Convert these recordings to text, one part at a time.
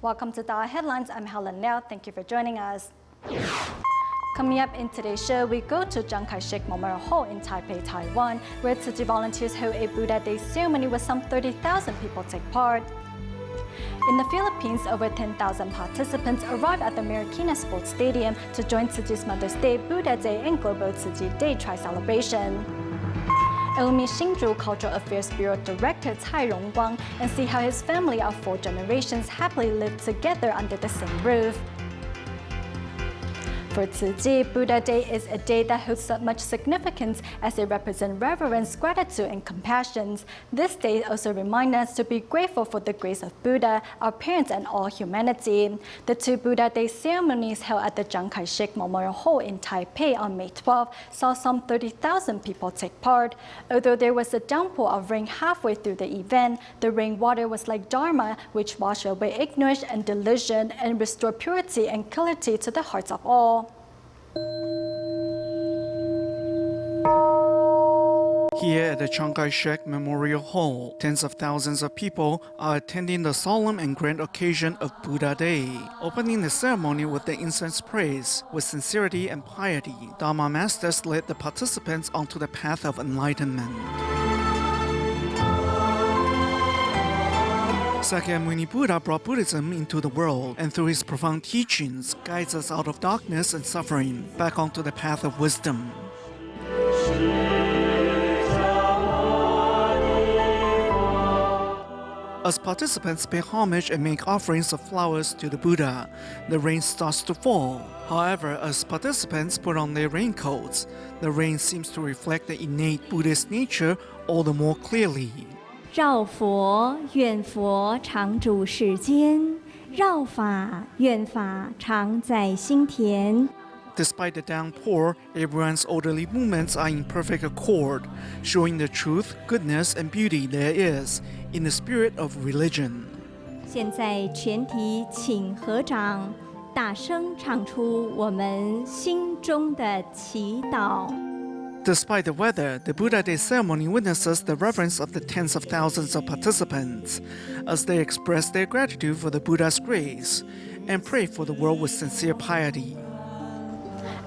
Welcome to Daai Headlines. I'm Helen Liao. Thank you for joining us. Coming up in today's show, we go to Chiang Kai-Shek Memorial Hall in Taipei, Taiwan, where Tzu Chi volunteers hold a Buddha Day ceremony with some 30,000 people take part. In the Philippines, over 10,000 participants arrived at the Marikina Sports Stadium to join Tzu Chi's Mother's Day, Buddha Day, and Global Tzu Chi Day tri-celebration. And we'll meet Hsinchu Cultural Affairs Bureau Director Cai Rongguang and see how his family of 4 generations happily lived together under the same roof. For Tzu Chi, Buddha Day is a day that holds so much significance as it represents reverence, gratitude, and compassion. This day also reminds us to be grateful for the grace of Buddha, our parents, and all humanity. The 2 Buddha Day ceremonies held at the Chiang Kai-Shek Memorial Hall in Taipei on May 12 saw some 30,000 people take part. Although there was a downpour of rain halfway through the event, the rainwater was like Dharma, which washed away ignorance and delusion and restored purity and clarity to the hearts of all. Here at the Chiang Kai-Shek Memorial Hall, tens of thousands of people are attending the solemn and grand occasion of Buddha Day. Opening the ceremony with the incense praise, with sincerity and piety, Dharma masters led the participants onto the path of enlightenment. Sakyamuni Buddha brought Buddhism into the world and through his profound teachings guides us out of darkness and suffering back onto the path of wisdom. As participants pay homage and make offerings of flowers to the Buddha, the rain starts to fall. However, as participants put on their raincoats, the rain seems to reflect the innate Buddhist nature all the more clearly. 绕佛愿佛常住世间，绕法愿法常在心田。 Despite the downpour, everyone's orderly movements are in perfect accord, showing the truth, goodness, and beauty there is in the spirit of religion. 现在全体请合掌，大声唱出我们心中的祈祷。 Despite the weather, the Buddha Day ceremony witnesses the reverence of the tens of thousands of participants as they express their gratitude for the Buddha's grace and pray for the world with sincere piety.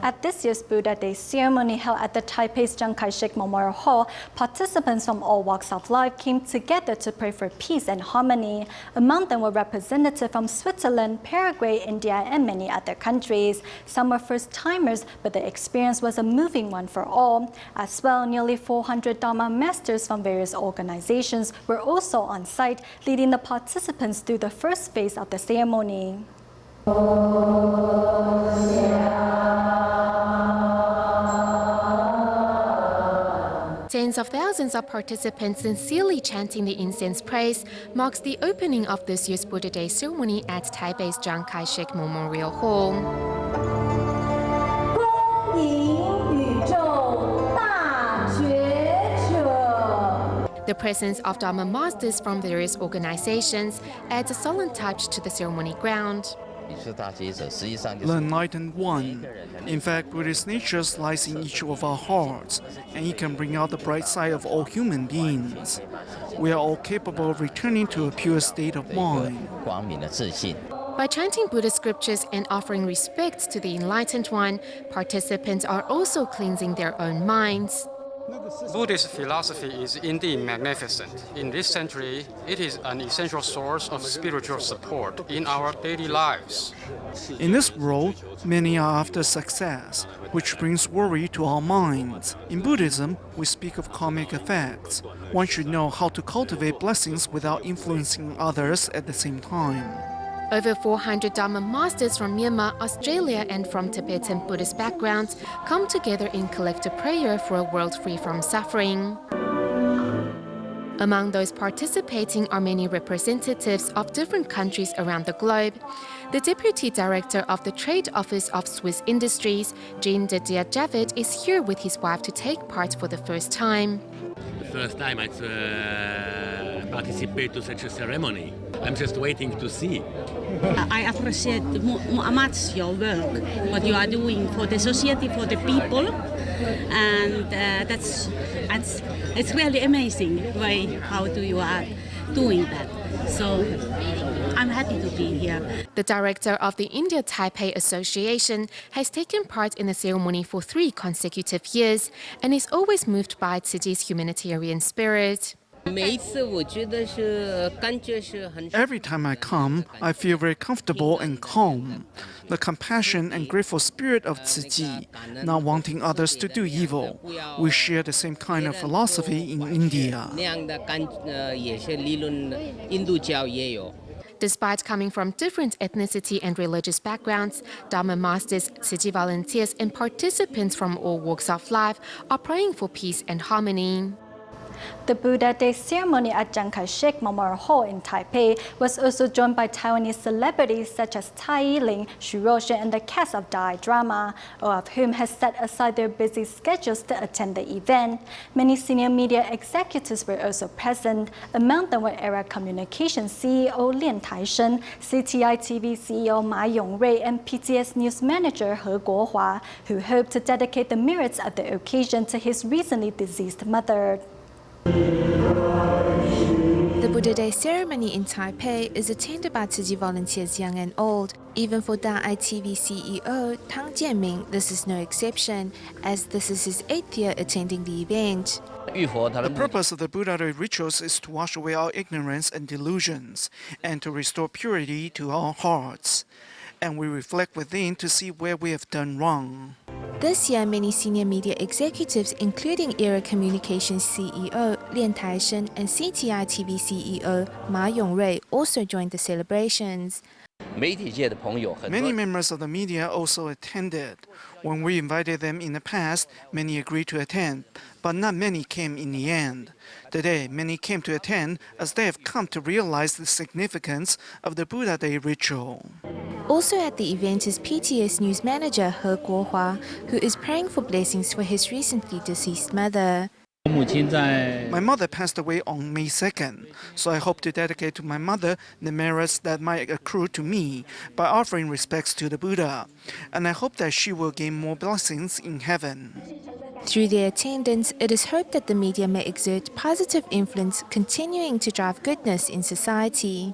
At this year's Buddha Day ceremony held at the Taipei's Chiang Kai-Shek Memorial Hall, participants from all walks of life came together to pray for peace and harmony. Among them were representatives from Switzerland, Paraguay, India, and many other countries. Some were first-timers, but the experience was a moving one for all. As well, nearly 400 Dharma masters from various organizations were also on site, leading the participants through the first phase of the ceremony. Tens of thousands of participants sincerely chanting the incense praise marks the opening of this year's Buddha Day ceremony at Taipei's Chiang Kai-Shek Memorial Hall. The presence of Dharma masters from various organizations adds a solemn touch to the ceremony ground. The enlightened one. In fact, Buddhist nature lies in each of our hearts, and it can bring out the bright side of all human beings. We are all capable of returning to a pure state of mind. By chanting Buddhist scriptures and offering respect to the enlightened one, participants are also cleansing their own minds. Buddhist philosophy is indeed magnificent. In this century, it is an essential source of spiritual support in our daily lives. In this world, many are after success, which brings worry to our minds. In Buddhism, we speak of karmic effects. One should know how to cultivate blessings without influencing others at the same time. Over 400 Dharma masters from Myanmar, Australia, and from Tibetan Buddhist backgrounds come together in collective prayer for a world free from suffering. Among those participating are many representatives of different countries around the globe. The Deputy Director of the Trade Office of Swiss Industries, Jean de Dier-Javet, is here with his wife to take part for the first time. The first time I participate to such a ceremony. I'm just waiting to see. I appreciate much your work, what you are doing for the society, for the people, and it's really amazing way how you are doing that. So I'm happy to be here. The director of the India Taipei Association has taken part in the ceremony for 3 consecutive years and is always moved by Tzu Chi's humanitarian spirit. Every time I come, I feel very comfortable and calm. The compassion and grateful spirit of Tzu Chi, not wanting others to do evil. We share the same kind of philosophy in India. Despite coming from different ethnicity and religious backgrounds, Dharma masters, Tzu Chi volunteers, and participants from all walks of life are praying for peace and harmony. The Buddha Day ceremony at Chiang Kai-Shek Memorial Hall in Taipei was also joined by Taiwanese celebrities such as Cai Rongguang, Xu Roshan, and the cast of Dai drama, all of whom has set aside their busy schedules to attend the event. Many senior media executives were also present. Among them were Era Communications CEO Lian Taishen, CTI TV CEO Ma Yongrui, and PTS News Manager He Guohua, who hoped to dedicate the merits of the occasion to his recently deceased mother. The Buddha Day ceremony in Taipei is attended by Tzu Chi volunteers young and old. Even for Da'ai TV CEO Tang Jianming, this is no exception, as this is his 8th year attending the event. The purpose of the Buddha Day rituals is to wash away our ignorance and delusions, and to restore purity to our hearts. And we reflect within to see where we have done wrong. This year, many senior media executives, including Era Communications CEO Lian Taishen and CTI TV CEO Ma Yongrui, also joined the celebrations. Many members of the media also attended. When we invited them in the past, many agreed to attend, but not many came in the end. Today, many came to attend as they have come to realize the significance of the Buddha Day ritual. Also at the event is PTS News Manager He Guohua, who is praying for blessings for his recently deceased mother. My mother passed away on May 2nd, so I hope to dedicate to my mother the merits that might accrue to me by offering respects to the Buddha, and I hope that she will gain more blessings in heaven. Through their attendance, it is hoped that the media may exert positive influence, continuing to drive goodness in society.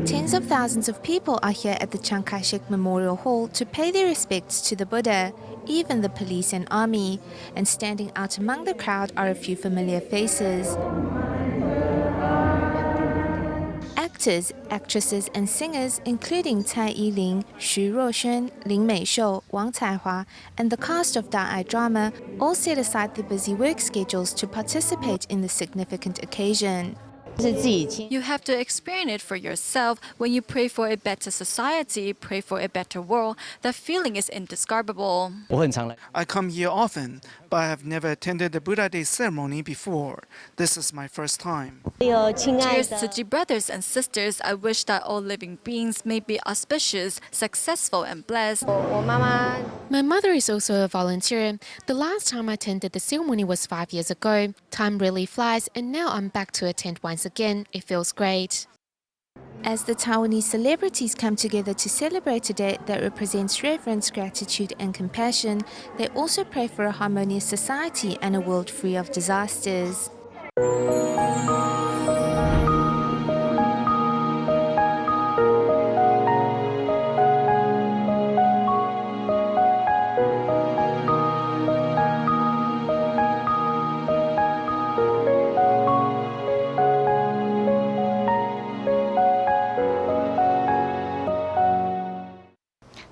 Tens of thousands of people are here at the Chiang Kai-Shek Memorial Hall to pay their respects to the Buddha, even the police and army, and standing out among the crowd are a few familiar faces. Actors, actresses, and singers, including Cai Yiling, Xu Roshan, Lin Meishou, Wang Caihua, and the cast of Da'ai drama, all set aside their busy work schedules to participate in the significant occasion. You have to experience it for yourself. When you pray for a better society, pray for a better world, that feeling is indescribable. I come here often, but I have never attended the Buddha Day ceremony before. This is my first time. Dear Tzu Chi brothers and sisters, I wish that all living beings may be auspicious, successful, and blessed. My mother is also a volunteer. The last time I attended the ceremony was 5 years ago. Time really flies, and now I'm back to attend once again. It feels great. As the Taiwanese celebrities come together to celebrate a day that represents reverence, gratitude, and compassion, they also pray for a harmonious society and a world free of disasters.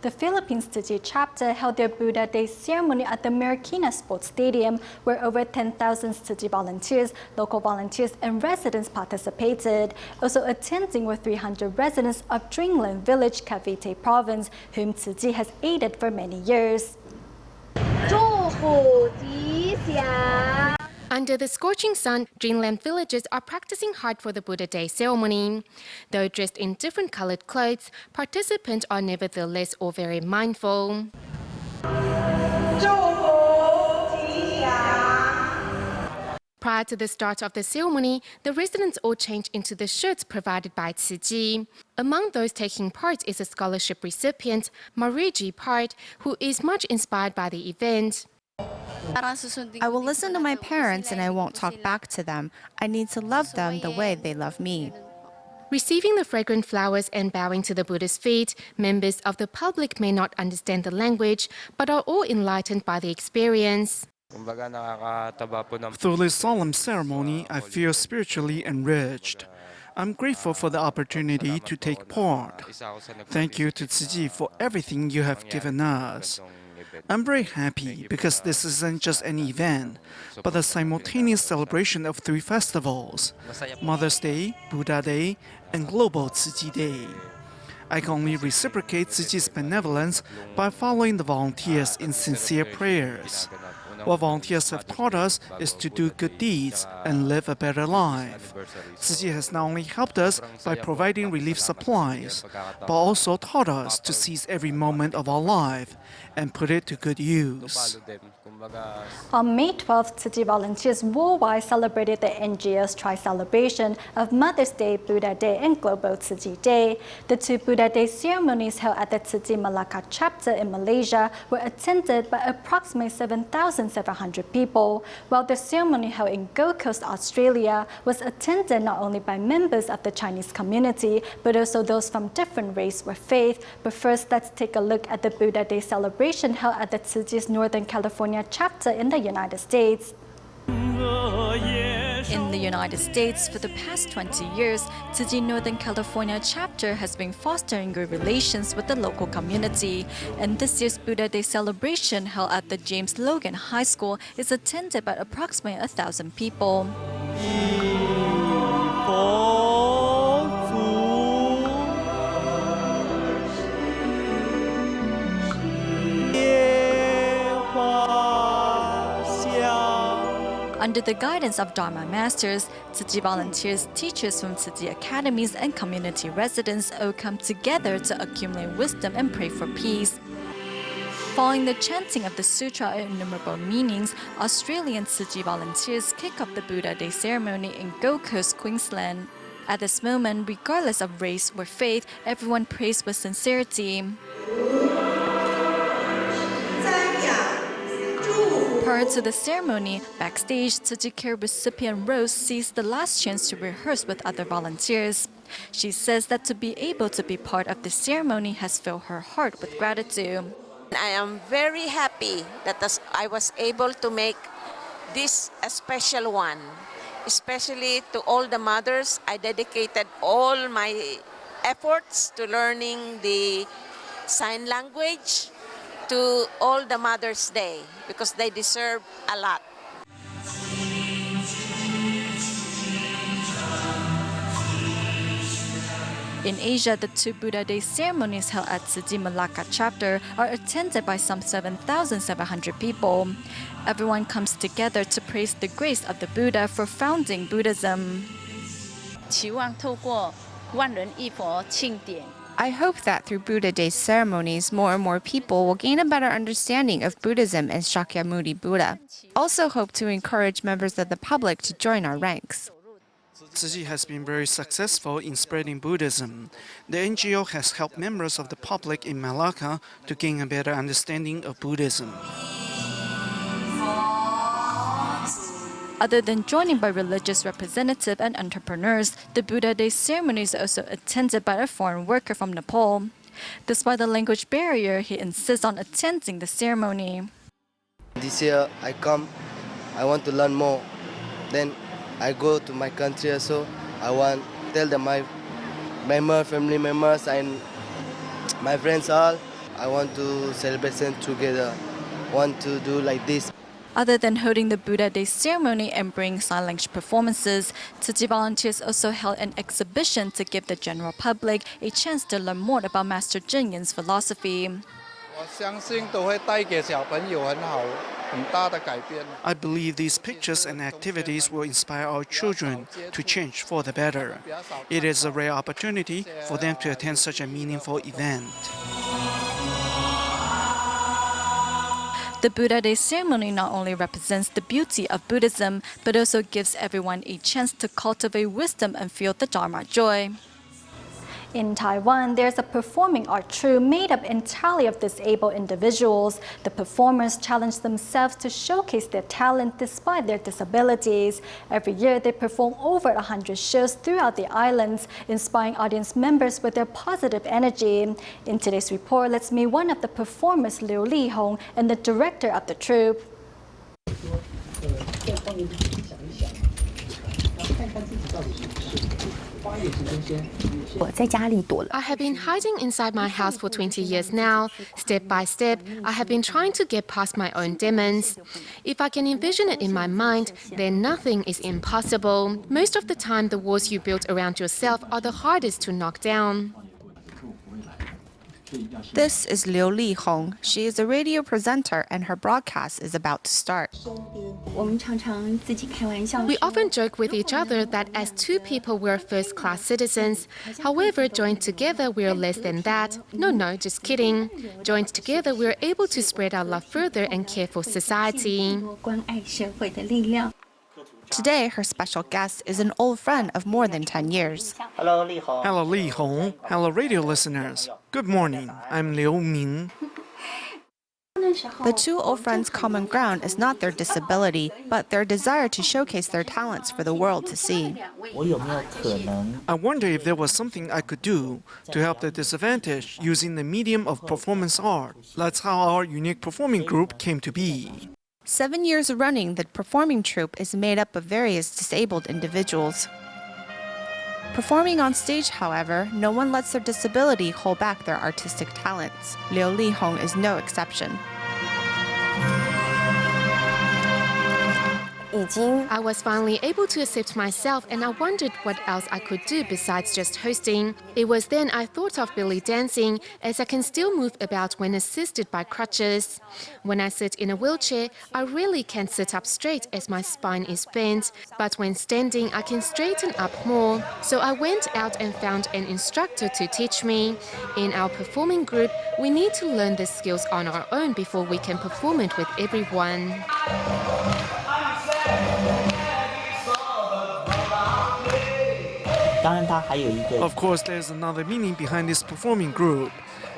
The Philippines Tzu Chi chapter held their Buddha Day ceremony at the Marikina Sports Stadium, where over 10,000 Tzu Chi volunteers, local volunteers, and residents participated. Also attending were 300 residents of Dreamland Village, Cavite Province, whom Tzu Chi has aided for many years. Under the scorching sun, Dreamland villagers are practicing hard for the Buddha Day ceremony. Though dressed in different colored clothes, participants are nevertheless all very mindful. Prior to the start of the ceremony, the residents all changed into the shirts provided by Tzu Chi. Among those taking part is a scholarship recipient, Mariji Part, who is much inspired by the event. I will listen to my parents and I won't talk back to them. I need to love them the way they love me. Receiving the fragrant flowers and bowing to the Buddha's feet, members of the public may not understand the language, but are all enlightened by the experience. Through this solemn ceremony, I feel spiritually enriched. I'm grateful for the opportunity to take part. Thank you to Tzu Chi for everything you have given us. I'm very happy because this isn't just an event, but a simultaneous celebration of 3 festivals: Mother's Day, Buddha Day, and Global Tzu Chi Day. I can only reciprocate Tzu Chi's benevolence by following the volunteers in sincere prayers. What volunteers have taught us is to do good deeds and live a better life. Tzu Chi has not only helped us by providing relief supplies, but also taught us to seize every moment of our life and put it to good use. On May 12th, Tzu Chi volunteers worldwide celebrated the NGO's tri-celebration of Mother's Day, Buddha Day, and Global Tzu Chi Day. The 2 Buddha Day ceremonies held at the Tzu Chi Malacca chapter in Malaysia were attended by approximately 7,700 people, while the ceremony held in Gold Coast, Australia was attended not only by members of the Chinese community, but also those from different race or faith. But first, let's take a look at the Buddha Day celebration held at the Tzu Chi's Northern California chapter in the United States. In the United States, for the past 20 years, Tzu Chi Northern California chapter has been fostering good relations with the local community. And this year's Buddha Day celebration held at the James Logan High School is attended by approximately 1,000 people. Under the guidance of Dharma masters, Tzu Chi volunteers, teachers from Tzu Chi academies, and community residents all come together to accumulate wisdom and pray for peace. Following the chanting of the sutra and innumerable meanings, Australian Tzu Chi volunteers kick off the Buddha Day ceremony in Gold Coast, Queensland. At this moment, regardless of race or faith, everyone prays with sincerity. Prior to the ceremony, backstage, Tzu Chi care recipient Rose sees the last chance to rehearse with other volunteers. She says that to be able to be part of the ceremony has filled her heart with gratitude. I am very happy that I was able to make this a special one, especially to all the mothers. I dedicated all my efforts to learning the sign language to all the Mother's Day because they deserve a lot. In Asia, the 2 Buddha Day ceremonies held at Tzu Chi Malacca chapter are attended by some 7,700 people. Everyone comes together to praise the grace of the Buddha for founding Buddhism. 期望透过万人浴佛庆典 I hope that through Buddha Day ceremonies, more and more people will gain a better understanding of Buddhism and Shakyamuni Buddha. Also hope to encourage members of the public to join our ranks. Tzu Chi has been very successful in spreading Buddhism. The NGO has helped members of the public in Malacca to gain a better understanding of Buddhism. Other than joining by religious representatives and entrepreneurs, the Buddha Day ceremony is also attended by a foreign worker from Nepal. Despite the language barrier, he insists on attending the ceremony. This year I come, I want to learn more. Then I go to my country also. I want to tell them my family members and my friends all. I want to celebrate together. Want to do like this. Other than holding the Buddha Day ceremony and bringing sign language performances, Tzu Chi volunteers also held an exhibition to give the general public a chance to learn more about Master Cheng Yin's philosophy. I believe these pictures and activities will inspire our children to change for the better. It is a rare opportunity for them to attend such a meaningful event. The Buddha Day ceremony not only represents the beauty of Buddhism, but also gives everyone a chance to cultivate wisdom and feel the Dharma joy. In Taiwan, there's a performing art troupe made up entirely of disabled individuals. The performers challenge themselves to showcase their talent despite their disabilities. Every year, they perform over 100 shows throughout the islands, inspiring audience members with their positive energy. In today's report, let's meet one of the performers, Liao, and the director of the troupe. I have been hiding inside my house for 20 years now. Step by step, I have been trying to get past my own demons. If I can envision it in my mind, then nothing is impossible. Most of the time, the walls you build around yourself are the hardest to knock down. This is Liao. She is a radio presenter and her broadcast is about to start. We often joke with each other that as two people we're first-class citizens. However, joined together we're less than that. No, just kidding. Joined together we're able to spread our love further and care for society. Today, her special guest is an old friend of more than 10 years. Hello, Li Hong. Hello, radio listeners. Good morning. I'm Liao Ming. The two old friends' common ground is not their disability, but their desire to showcase their talents for the world to see. I wonder if there was something I could do to help the disadvantaged using the medium of performance art. That's how our unique performing group came to be. 7 years running, the performing troupe is made up of various disabled individuals. Performing on stage, however, no one lets their disability hold back their artistic talents. Liao is no exception. I was finally able to accept myself and I wondered what else I could do besides just hosting. It was then I thought of belly dancing, as I can still move about when assisted by crutches. When I sit in a wheelchair, I really can't sit up straight as my spine is bent, but when standing I can straighten up more. So I went out and found an instructor to teach me. In our performing group, we need to learn the skills on our own before we can perform it with everyone. Of course, there's another meaning behind this performing group.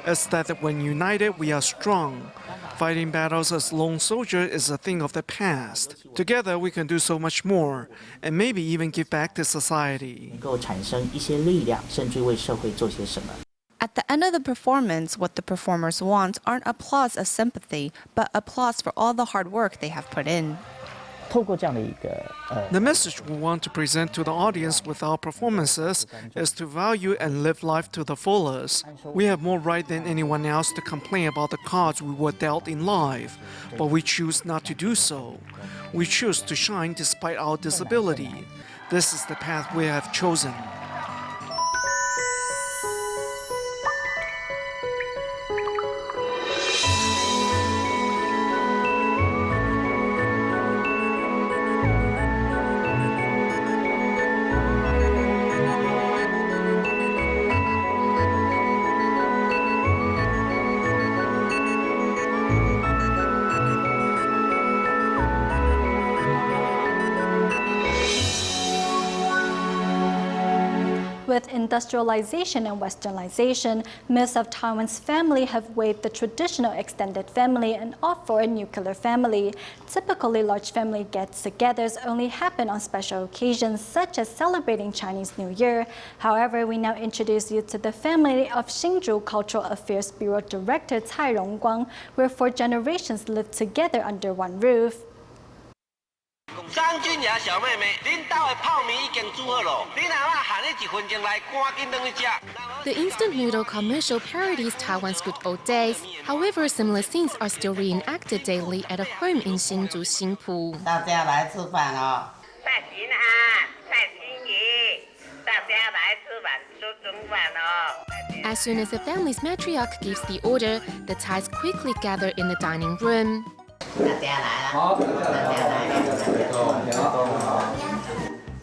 It's that when united, we are strong. Fighting battles as lone soldier is a thing of the past. Together, we can do so much more, and maybe even give back to society. At the end of the performance, what the performers want aren't applause as sympathy, but applause for all the hard work they have put in. The message we want to present to the audience with our performances is to value and live life to the fullest. We have more right than anyone else to complain about the cards we were dealt in life, but we choose not to do so. We choose to shine despite our disability. This is the path we have chosen. With industrialization and westernization, most of Taiwan's family have waived the traditional extended family and opt for a nuclear family. Typically, large family get-togethers only happen on special occasions, such as celebrating Chinese New Year. However, we now introduce you to the family of Hsinchu Cultural Affairs Bureau Director Cai Rongguang, where 4 generations live together under one roof. The instant noodle commercial parodies Taiwan's good old days. However, similar scenes are still reenacted daily at a home in Hsinchu, Xinpu. As soon as the family's matriarch gives the order, the Thais quickly gather in the dining room.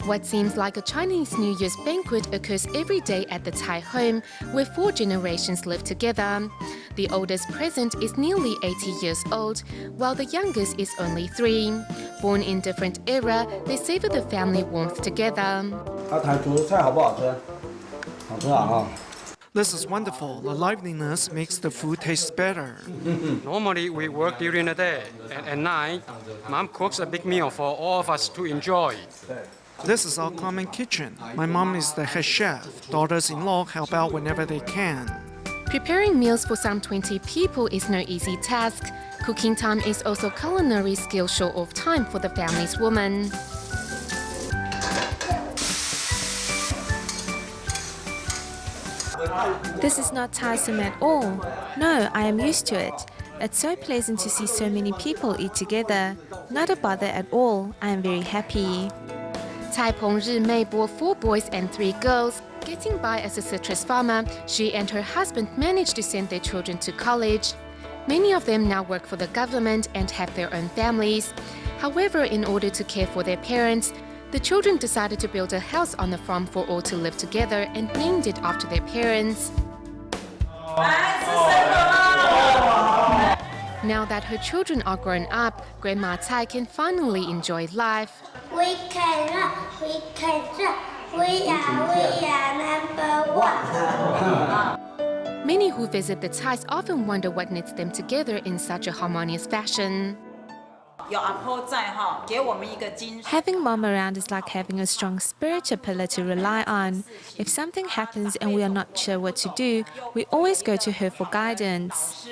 What seems like a Chinese New Year's banquet occurs every day at the Thai home, where 4 generations live together. The oldest present is nearly 80 years old, while the youngest is only 3. Born in different era, they savor the family warmth together. This is wonderful. The liveliness makes the food taste better. Normally, we work during the day, and at night, Mom cooks a big meal for all of us to enjoy. This is our common kitchen. My mom is the head chef. Daughters-in-law help out whenever they can. Preparing meals for some 20 people is no easy task. Cooking time is also culinary skill show-off time for the family's woman. This is not tiresome at all. No, I am used to it. It's so pleasant to see so many people eat together. Not a bother at all. I am very happy. Cai Rongguang bore 4 boys and 3 girls. Getting by as a citrus farmer, she and her husband managed to send their children to college. Many of them now work for the government and have their own families. However, in order to care for their parents, the children decided to build a house on the farm for all to live together and named it after their parents. Now that her children are grown up, Grandma Cai can finally enjoy life. We are number one. Many who visit the Thais often wonder what knits them together in such a harmonious fashion. Having mom around is like having a strong spiritual pillar to rely on. If something happens and we are not sure what to do, we always go to her for guidance.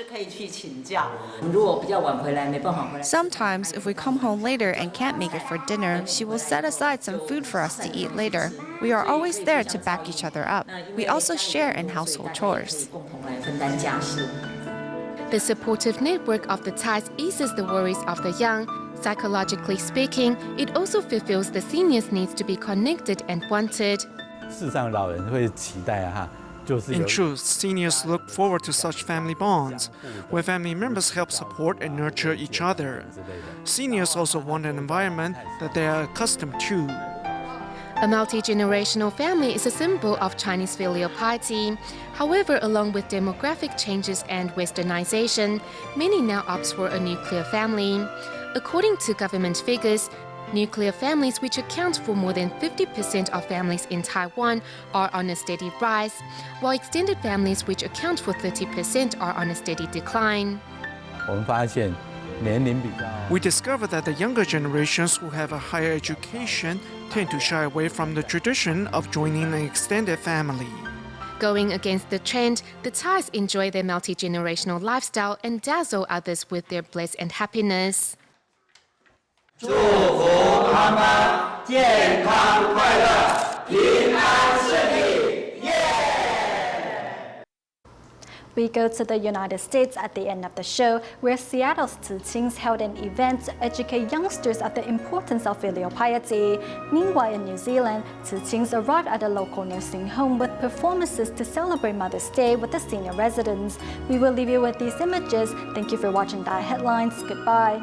Sometimes, if we come home later and can't make it for dinner, she will set aside some food for us to eat later. We are always there to back each other up. We also share in household chores. The supportive network of the Thais eases the worries of the young. Psychologically speaking, it also fulfills the seniors' needs to be connected and wanted. In truth, seniors look forward to such family bonds, where family members help support and nurture each other. Seniors also want an environment that they are accustomed to. A multi-generational family is a symbol of Chinese filial piety. However, along with demographic changes and westernization, many now opt for a nuclear family. According to government figures, nuclear families, which account for more than 50% of families in Taiwan, are on a steady rise, while extended families, which account for 30%, are on a steady decline. We discover that the younger generations who have a higher education tend to shy away from the tradition of joining an extended family. Going against the trend, the Thais enjoy their multi-generational lifestyle and dazzle others with their bliss and happiness. We go to the United States at the end of the show, where Seattle's Tzu Chi held an event to educate youngsters of the importance of filial piety. Meanwhile, in New Zealand, Tzu Chi arrived at a local nursing home with performances to celebrate Mother's Day with the senior residents. We will leave you with these images. Thank you for watching Diet Headlines. Goodbye.